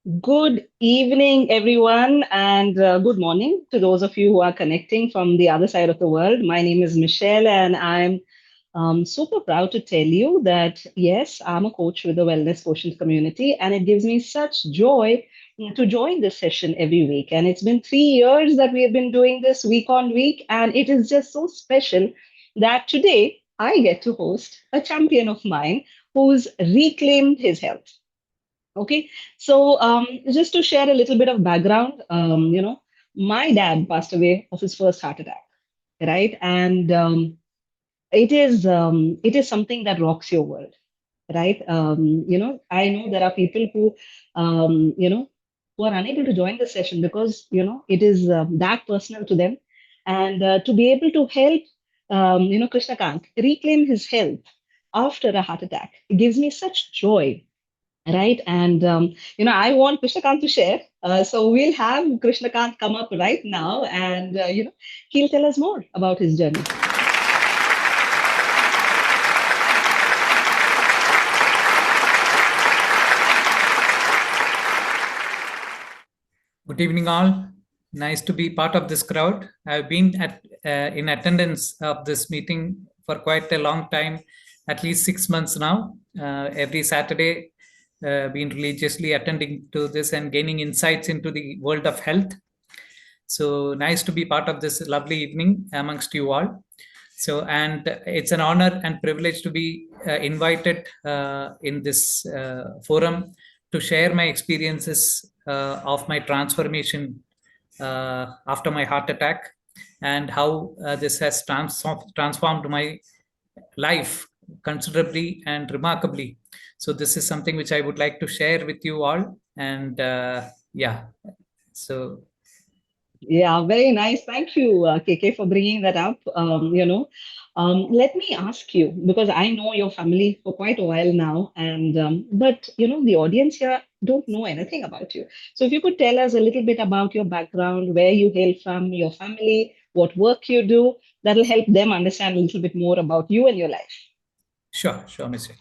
Good evening, everyone, and good morning to those of you who are connecting from the other side of the world. My name is Michelle, and I'm super proud to tell you that yes, I'm a coach with the Wellness Quotient Community, and it gives me such joy to join this session every week. And it's been 3 years that we have been doing this week on week, and it is just so special that today I get to host a champion of mine who's reclaimed his health. Okay, so just to share a little bit of background, my dad passed away of his first heart attack, right? And it is something that rocks your world, right? I know there are people who, who are unable to join the session because it is that personal to them, and to be able to help, Krishnakanth reclaim his health after a heart attack, it gives me such joy, right? And I want Krishnakanth to share. So we'll have Krishnakanth come up right now, and he'll tell us more about his journey. Good evening, all. Nice to be part of this crowd. I've been in attendance of this meeting for quite a long time, at least 6 months now. Every Saturday, been religiously attending to this and gaining insights into the world of health. So nice to be part of this lovely evening amongst you all. So, and it's an honor and privilege to be invited in this forum to share my experiences of my transformation after my heart attack, and how this has transformed my life considerably and remarkably. So this is something which I would like to share with you all. And yeah, so Yeah, very nice. Thank you, KK, for bringing that up. Let me ask you, because I know your family for quite a while now, and but the audience here don't know anything about you. So if you could tell us a little bit about your background, where you hail from, your family, what work you do, that'll help them understand a little bit more about you and your life. sure, Mr.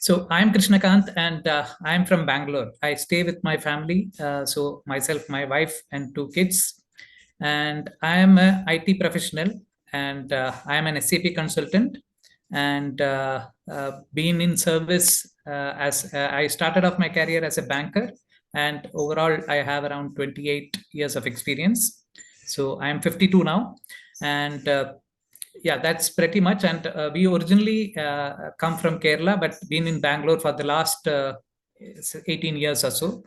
So I'm Krishnakanth, and I'm from Bangalore. I stay with my family, so myself, my wife, and two kids. And I am a IT professional, and I am an SAP consultant, and been in service as I started off my career as a banker, and overall I have around 28 years of experience. So I am 52 now, and yeah, that's pretty much. And we originally come from Kerala, but been in Bangalore for the last 18 years or so.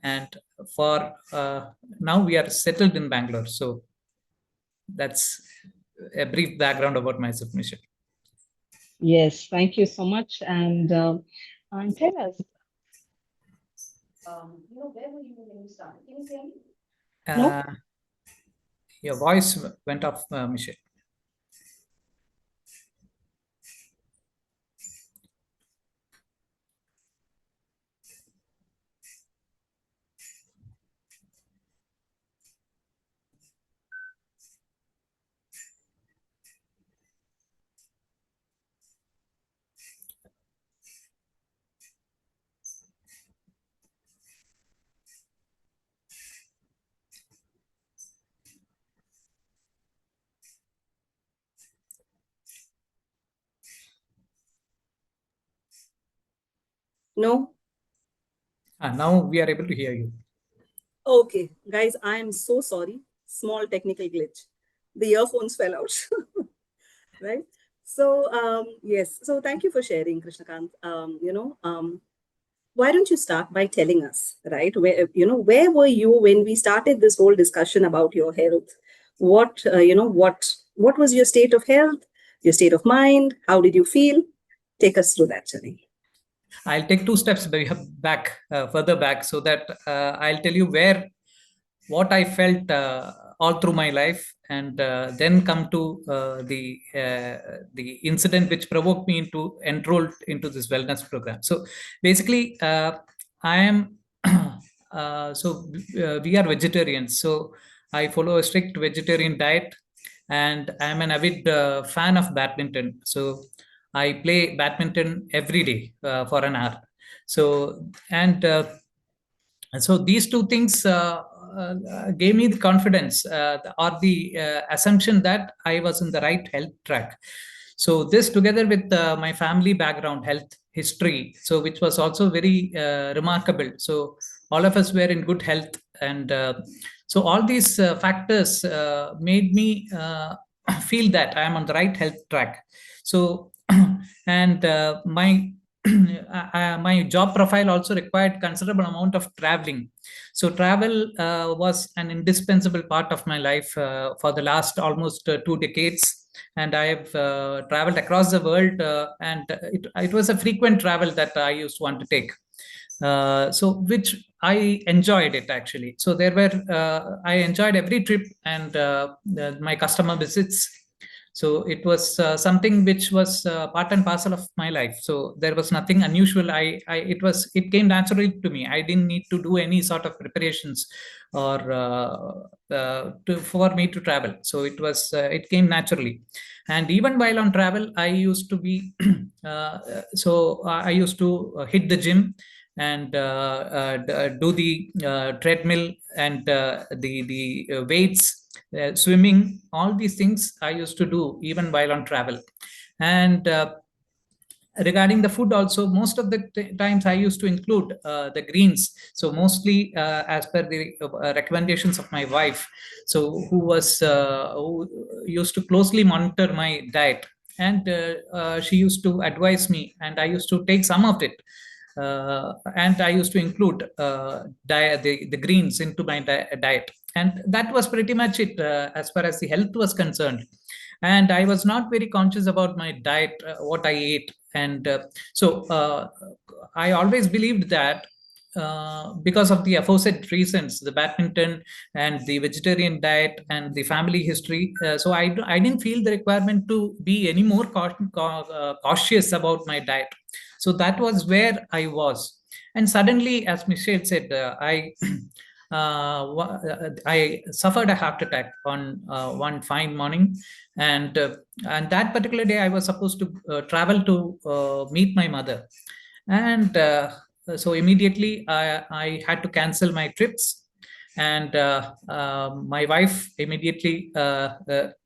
And for now, we are settled in Bangalore. So that's a brief background about myself, Michelle. Yes, thank you so much. And tell us, where were you when you started? Can you hear me? No? Uh, your voice went off, Michelle. No? Now we are able to hear you. Okay, guys, I am so sorry. Small technical glitch. The earphones fell out. Right? So, yes. So, thank you for sharing, Krishnakanth. Why don't you start by telling us, right? Where were you when we started this whole discussion about your health? What was your state of health, your state of mind? How did you feel? Take us through that journey. I'll take two steps back, further back, so that I'll tell you what I felt all through my life, and then come to the incident which provoked me into enrolled into this wellness program. So basically, I am we are vegetarians, so I follow a strict vegetarian diet, and I am an avid fan of badminton. So I play badminton every day for an hour. So, and And so these two things gave me the confidence or the assumption that I was in the right health track. So this, together with my family background, health history, so which was also very remarkable. So all of us were in good health, and so all these factors made me feel that I am on the right health track. So and my job profile also required considerable amount of traveling. So travel was an indispensable part of my life for the last almost 2 decades. And I have traveled across the world, and it was a frequent travel that I used to want to take. So which I enjoyed it actually. So there were I enjoyed every trip and my customer visits. So it was something which was part and parcel of my life. So there was nothing unusual. It came naturally to me. I didn't need to do any sort of preparations or for me to travel. So it came naturally. And even while on travel, I used to be I used to hit the gym and do the treadmill and the weights, swimming. All these things I used to do even while on travel. And regarding the food also, most of the times I used to include the greens. So mostly as per the recommendations of my wife, so who used to closely monitor my diet. And she used to advise me, and I used to take some of it, and I used to include the greens into my diet. And that was pretty much it as far as the health was concerned. And I was not very conscious about my diet, what I ate. And I always believed that because of the aforesaid reasons, the badminton and the vegetarian diet and the family history, I didn't feel the requirement to be any more cautious about my diet. So that was where I was. And suddenly, as Michelle said, I suffered a heart attack on one fine morning. And that particular day, I was supposed to travel to meet my mother. And so immediately I had to cancel my trips. And my wife immediately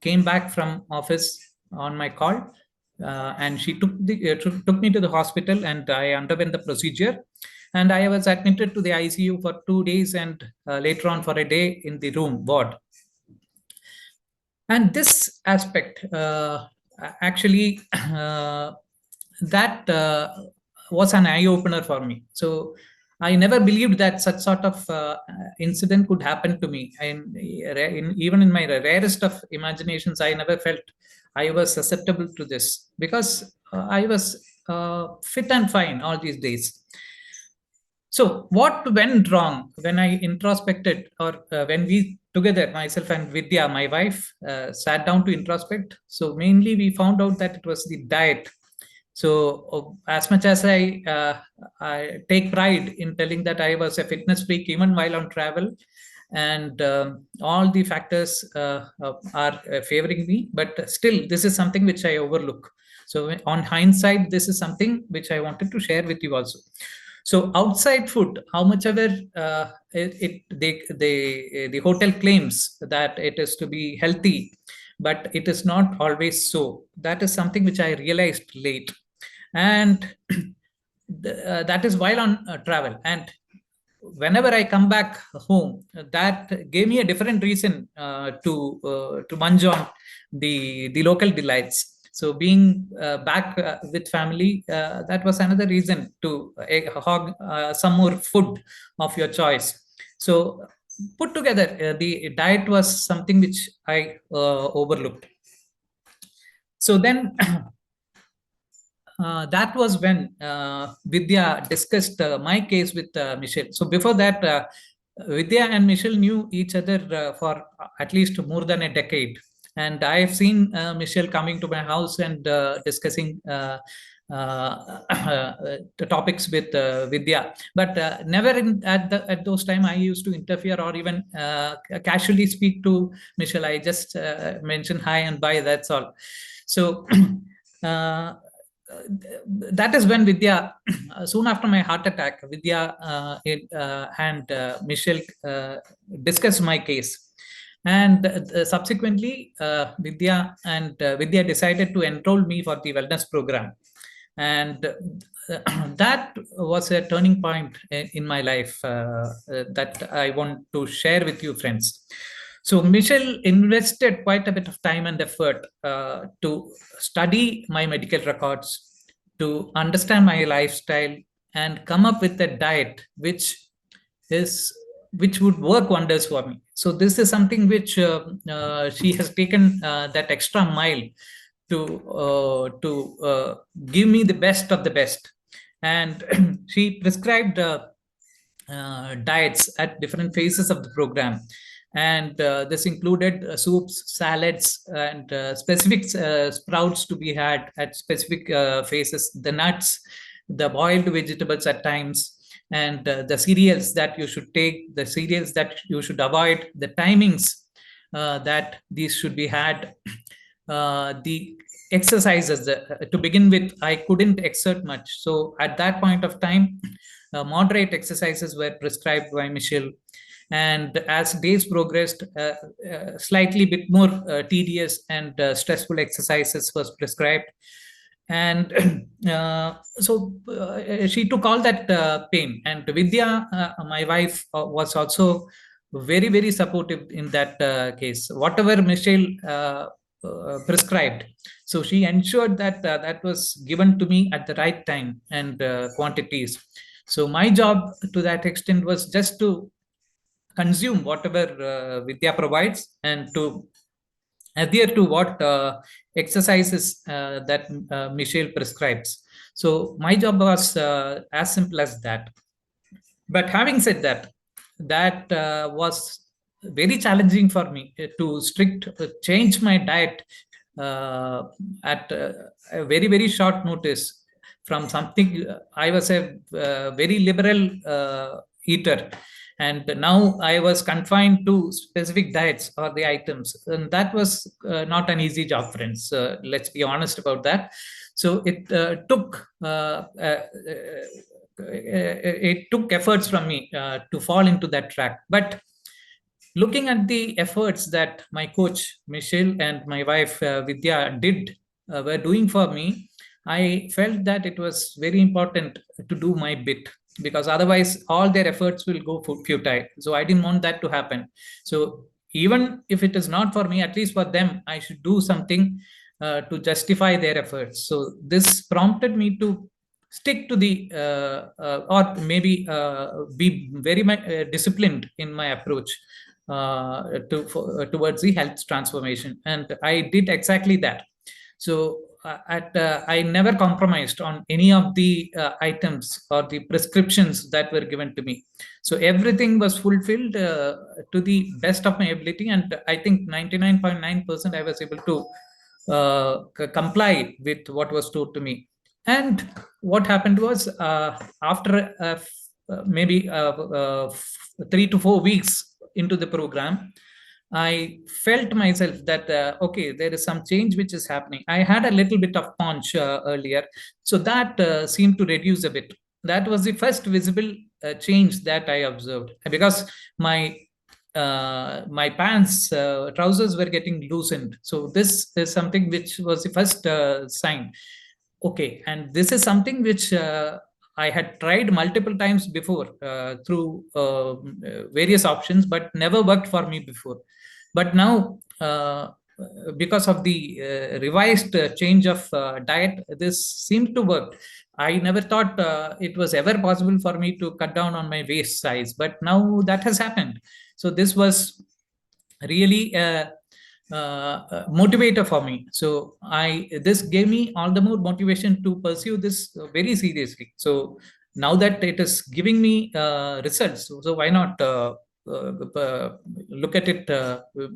came back from office on my call. And she took me to the hospital, and I underwent the procedure. And I was admitted to the ICU for 2 days, and later on for a day in the room ward. And this aspect actually that was an eye opener for me. So I never believed that such sort of incident could happen to me. And even in my rarest of imaginations, I never felt I was susceptible to this, because I was fit and fine all these days. So what went wrong when I introspected, or when we together, myself and Vidya, my wife, sat down to introspect? So mainly we found out that it was the diet. So as much as I take pride in telling that I was a fitness freak even while on travel, and all the factors are favoring me, but still this is something which I overlook. So on hindsight, this is something which I wanted to share with you also. So outside food, how much ever the hotel claims that it is to be healthy, but it is not always so. That is something which I realized late. And that is while on travel. And whenever I come back home, that gave me a different reason to munch on the local delights. So being back with family, that was another reason to hog some more food of your choice. So put together, the diet was something which I overlooked. So then that was when Vidya discussed my case with Michelle. So before that, Vidya and Michelle knew each other for at least more than a decade. And I have seen Michelle coming to my house and discussing the topics with Vidya, but never at those time I used to interfere or even casually speak to Michelle. I just mention hi and bye. That's all. So that is when Vidya, soon after my heart attack, Vidya and Michelle discussed my case. And subsequently, Vidya decided to enroll me for the wellness program. And that was a turning point in my life that I want to share with you, friends. So Michelle invested quite a bit of time and effort to study my medical records, to understand my lifestyle, and come up with a diet which would work wonders for me. So this is something which she has taken that extra mile to give me the best of the best. And she prescribed diets at different phases of the program. And this included soups, salads, and specific sprouts to be had at specific phases, the nuts, the boiled vegetables at times, and the cereals that you should take, the cereals that you should avoid, the timings that these should be had, the exercises. To begin with, I couldn't exert much. So at that point of time, moderate exercises were prescribed by Michelle. And as days progressed, slightly bit more tedious and stressful exercises was prescribed. And she took all that pain. And Vidya, my wife, was also very, very supportive in that case. Whatever Michelle prescribed, so she ensured that that was given to me at the right time and quantities. So my job to that extent was just to consume whatever Vidya provides and to adhere to what exercises that Michelle prescribes. So my job was as simple as that. But having said that, that was very challenging for me to change my diet at a very, very short notice from something. I was a very liberal eater, and now I was confined to specific diets or the items, and that was not an easy job, friends. Let's be honest about that. So it took efforts from me to fall into that track. But looking at the efforts that my coach Michelle and my wife Vidya were doing for me, I felt that it was very important to do my bit, because otherwise all their efforts will go futile. So I didn't want that to happen. So even if it is not for me, at least for them, I should do something to justify their efforts. So this prompted me to stick to the or maybe be very disciplined in my approach towards the health transformation. And I did exactly that. So I never compromised on any of the items or the prescriptions that were given to me. So everything was fulfilled to the best of my ability. And I think 99.9% I was able to comply with what was told to me. And what happened was after maybe 3 to 4 weeks into the program, I felt myself that, okay, there is some change which is happening. I had a little bit of paunch earlier. So that seemed to reduce a bit. That was the first visible change that I observed, because my pants, trousers were getting loosened. So this is something which was the first sign. Okay, and this is something which I had tried multiple times before through various options, but never worked for me before. But now, because of the revised change of diet, this seemed to work. I never thought it was ever possible for me to cut down on my waist size, but now that has happened. So this was really a motivator for me. So this gave me all the more motivation to pursue this very seriously. So now that it is giving me results, so why not look at it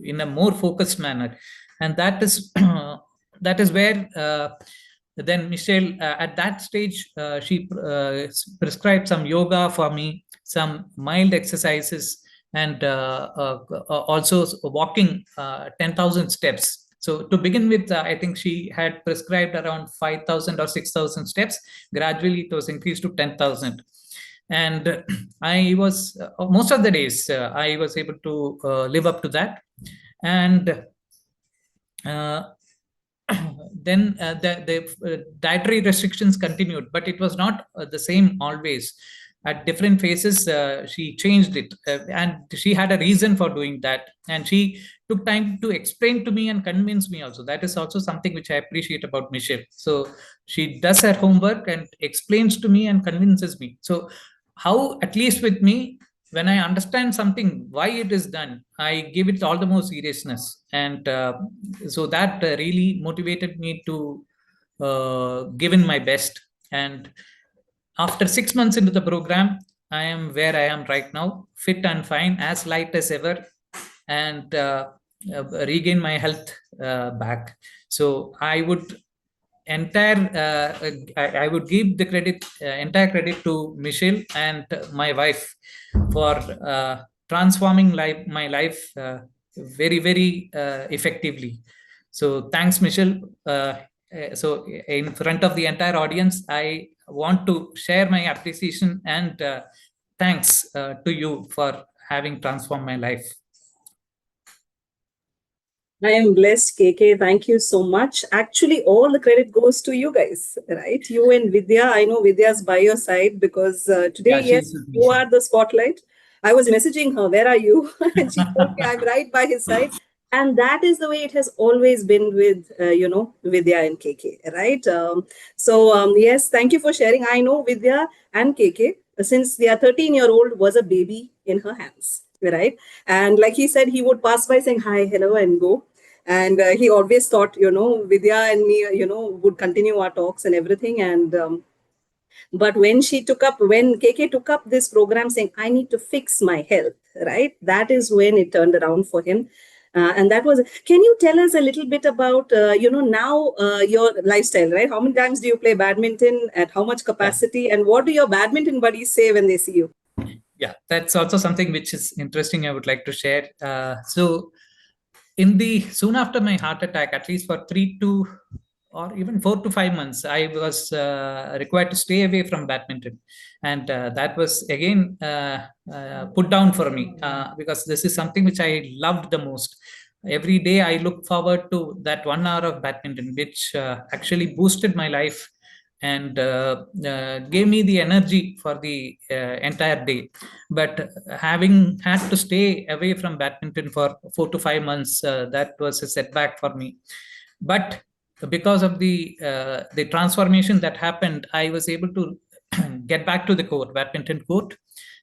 in a more focused manner? And that is that is where then Michelle at that stage she prescribed some yoga for me, some mild exercises, and also walking 10,000 steps. So to begin with, I think she had prescribed around 5,000 or 6,000 steps. Gradually, it was increased to 10,000. And I was, most of the days, I was able to live up to that. And uh, then the dietary restrictions continued, but it was not the same always. At different phases, she changed it, and she had a reason for doing that. And she took time to explain to me and convince me also. That is also something which I appreciate about Michelle. So she does her homework and explains to me and convinces me. So how, at least with me, when I understand something, why it is done, I give it all the more seriousness. And so that really motivated me to give in my best. And after 6 months into the program, I am where I am right now, fit and fine, as light as ever, and regain my health back. So I would I would give the credit, entire credit to Michelle and my wife for transforming my life very, very effectively. So thanks, Michelle. So in front of the entire audience, I want to share my appreciation and thanks to you for having transformed my life. I am blessed, KK. Thank you so much. Actually, all the credit goes to you guys, right? You and Vidya. I know Vidya's by your side because today, yes, you are the spotlight. I was messaging her, where are you? And she told me I'm right by his side. And that is the way it has always been with, Vidya and KK, right? Yes, thank you for sharing. I know Vidya and KK, since their 13-year-old was a baby in her hands, right? And like he said, he would pass by saying hi, hello, and go. And he always thought, Vidya and me, would continue our talks and everything. And but when KK took up this program saying, I need to fix my health, right? That is when it turned around for him. And that was, can you tell us a little bit about, now your lifestyle, right? How many times do you play badminton, at how much capacity, and what do your badminton buddies say when they see you? Yeah, that's also something which is interesting. I would like to share. So soon after my heart attack, at least for 3 or even 4 to 5 months, I was required to stay away from badminton. And that was again put down for me because this is something which I loved the most. Every day I look forward to that 1 hour of badminton, which actually boosted my life and gave me the energy for the entire day. But having had to stay away from badminton for 4 to 5 months, that was a setback for me. But because of the transformation that happened, I was able to get back to the court, badminton court,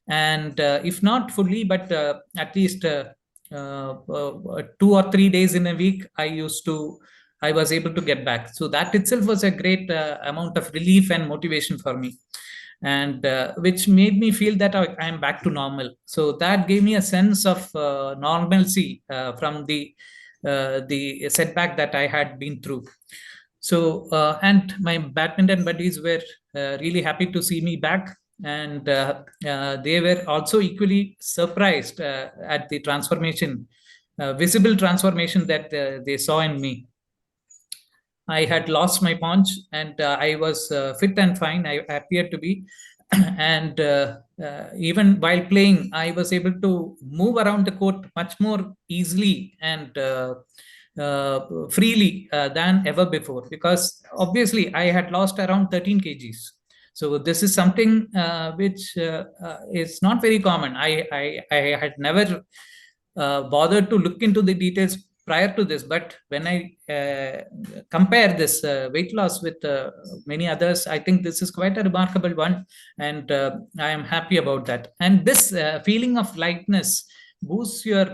and if not fully, but at least 2 or 3 days in a week, I was able to get back. So that itself was a great amount of relief and motivation for me, and which made me feel that I am back to normal. So that gave me a sense of normalcy from the setback that I had been through. So and my badminton buddies were really happy to see me back, and they were also equally surprised at the transformation, visible transformation that they saw in me. I had lost my paunch, and I was fit and fine. I appeared to be. And even while playing, I was able to move around the court much more easily and freely than ever before, because obviously I had lost around 13 kgs. So this is something which is not very common. I had never bothered to look into the details prior to this, but when I compare this weight loss with many others, I think this is quite a remarkable one, and I am happy about that. And this feeling of lightness boosts your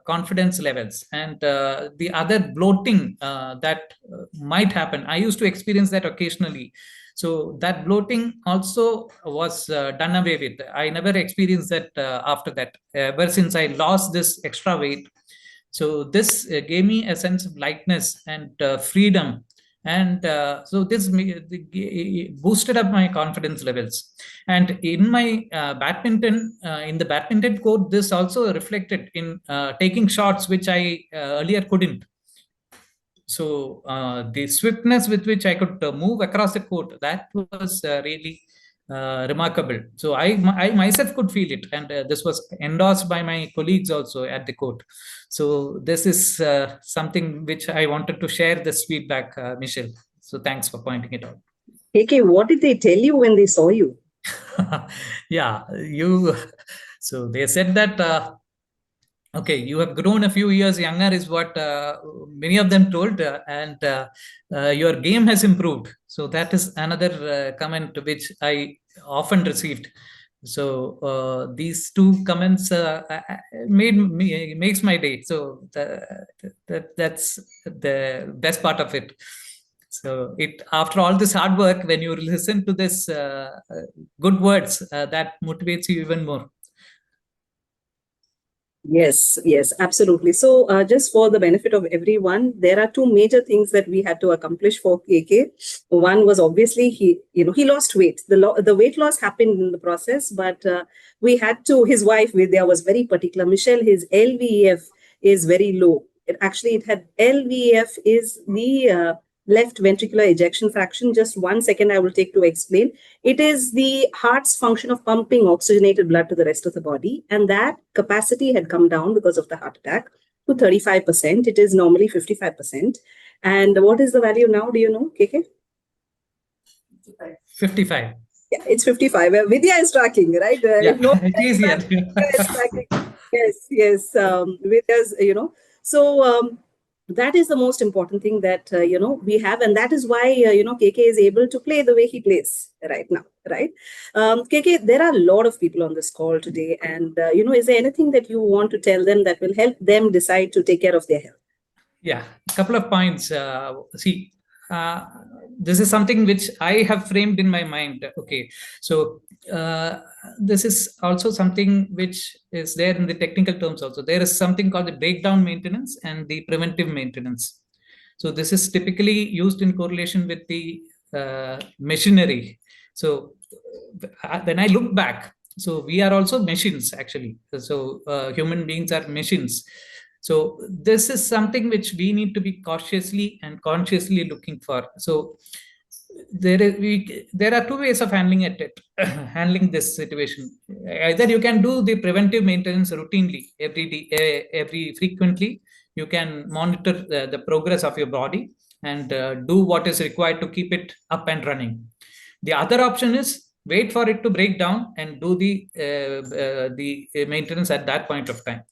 confidence levels, and the other bloating that might happen, I used to experience that occasionally. So that bloating also was done away with. I never experienced that after that, ever since I lost this extra weight. So this gave me a sense of lightness and freedom, and so this boosted up my confidence levels. And in my badminton, in the badminton court, this also reflected in taking shots which I earlier couldn't. So the swiftness with which I could move across the court, that was really remarkable. So I myself could feel it, and this was endorsed by my colleagues also at the court. So this is something which I wanted to share this feedback, Michelle. So thanks for pointing it out. Okay, what did they tell you when they saw you? Yeah, so they said that okay, you have grown a few years younger is what many of them told, and your game has improved. So that is another comment which I often received. So these two comments makes my day. So that's the best part of it. So it, after all this hard work, when you listen to this good words, that motivates you even more. Yes, yes, absolutely. So, just for the benefit of everyone, there are two major things that we had to accomplish for KK. One was obviously he lost weight. The weight loss happened in the process, but we had to. His wife Vidya was very particular. Michelle, his LVEF is very low. It had LVEF is the left ventricular ejection fraction. Just 1 second, I will take to explain. It is the heart's function of pumping oxygenated blood to the rest of the body. And that capacity had come down because of the heart attack to 35%. It is normally 55%. And what is the value now? Do you know, KK? 55. Yeah, it's 55. Vidya is tracking, right? Yeah, it's easier. Yes. Vidya's, So that is the most important thing that, we have. And that is why, KK is able to play the way he plays right now, right? KK, there are a lot of people on this call today. And, is there anything that you want to tell them that will help them decide to take care of their health? Yeah, a couple of points. This is something which I have framed in my mind. Okay, so this is also something which is there in the technical terms also. There is something called the breakdown maintenance and the preventive maintenance. So this is typically used in correlation with the machinery. So when I look back, so we are also machines actually. So human beings are machines. So this is something which we need to be cautiously and consciously looking for. So there are two ways of handling it, handling this situation. Either you can do the preventive maintenance routinely every day, every frequently. You can monitor the progress of your body and do what is required to keep it up and running. The other option is wait for it to break down and do the maintenance at that point of time.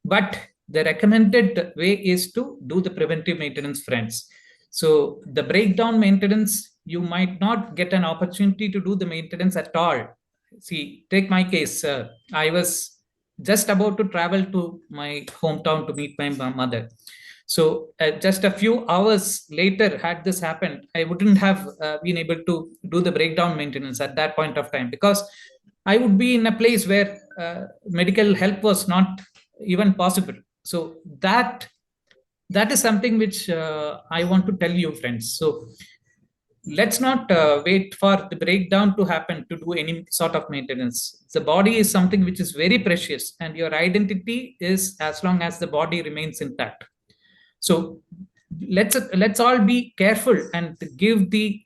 But the recommended way is to do the preventive maintenance, friends. So the breakdown maintenance, you might not get an opportunity to do the maintenance at all. See, take my case. I was just about to travel to my hometown to meet my mother. So just a few hours later, had this happened, I wouldn't have been able to do the breakdown maintenance at that point of time, because I would be in a place where medical help was not even possible. So that is something which I want to tell you, friends. So let's not wait for the breakdown to happen to do any sort of maintenance. The body is something which is very precious, and your identity is as long as the body remains intact. So let's all be careful and give the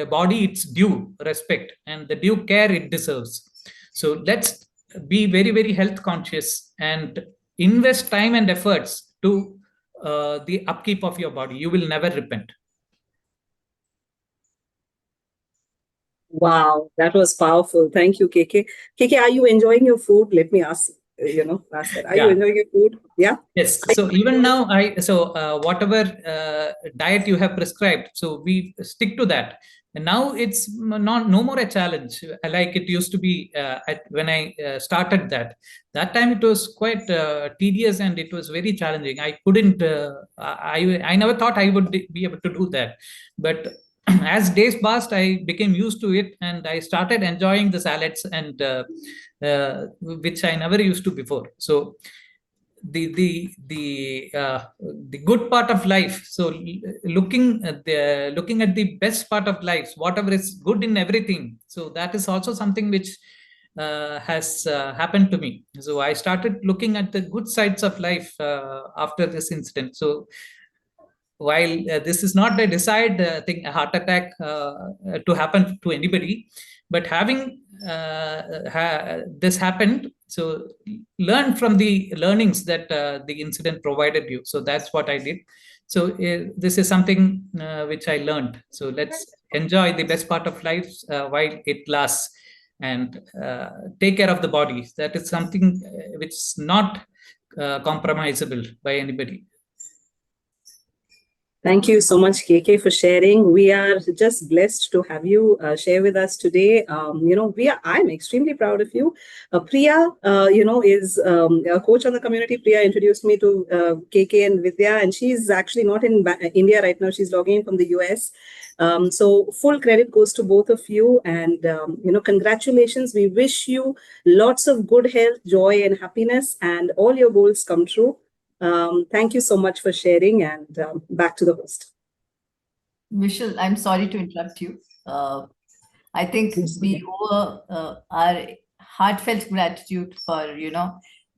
body its due respect and the due care it deserves. So let's be very, very health conscious and invest time and efforts to the upkeep of your body. You will never repent. Wow, that was powerful. Thank you, KK. KK, are you enjoying your food? Let me ask that. Are you enjoying your food? Yeah. Yes. So even now, whatever diet you have prescribed, so we stick to that. And now it's no more a challenge like it used to be when I started that. That time it was quite tedious and it was very challenging. I couldn't. I never thought I would be able to do that, but as days passed, I became used to it, and I started enjoying the salads and which I never used to before. So the good part of life. So looking at the best part of life, whatever is good in everything. So that is also something which has happened to me. So I started looking at the good sides of life after this incident. So while this is not a desired thing, a heart attack to happen to anybody, but having this happened, so learn from the learnings that the incident provided you. So that's what I did. So this is something which I learned. So let's enjoy the best part of life while it lasts, and take care of the body. That is something which is not compromisable by anybody. Thank you so much, KK, for sharing. We are just blessed to have you share with us today. I'm extremely proud of you. Priya, is a coach on the community. Priya introduced me to KK and Vidya, and she's actually not in India right now. She's logging in from the US. So full credit goes to both of you, and congratulations. We wish you lots of good health, joy, and happiness, and all your goals come true. Thank you so much for sharing, and back to the host. Vishal, I'm sorry to interrupt you. I think we owe our heartfelt gratitude for,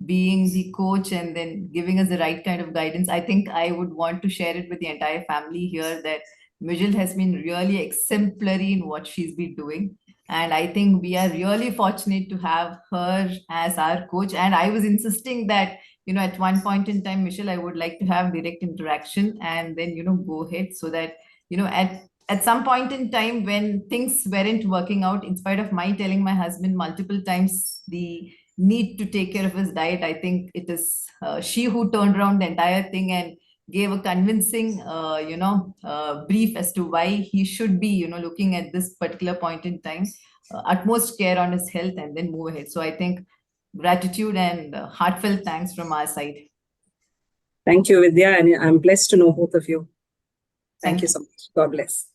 being the coach and then giving us the right kind of guidance. I think I would want to share it with the entire family here that Mijal has been really exemplary in what she's been doing. And I think we are really fortunate to have her as our coach. And I was insisting that, at one point in time, Michelle, I would like to have direct interaction and then, go ahead so that, at some point in time when things weren't working out, in spite of my telling my husband multiple times the need to take care of his diet, I think it is she who turned around the entire thing and gave a convincing, brief as to why he should be, looking at this particular point in time, utmost care on his health and then move ahead. So I think gratitude and heartfelt thanks from our side. Thank you, Vidya, and I'm blessed to know both of you. Thank you so much. God bless.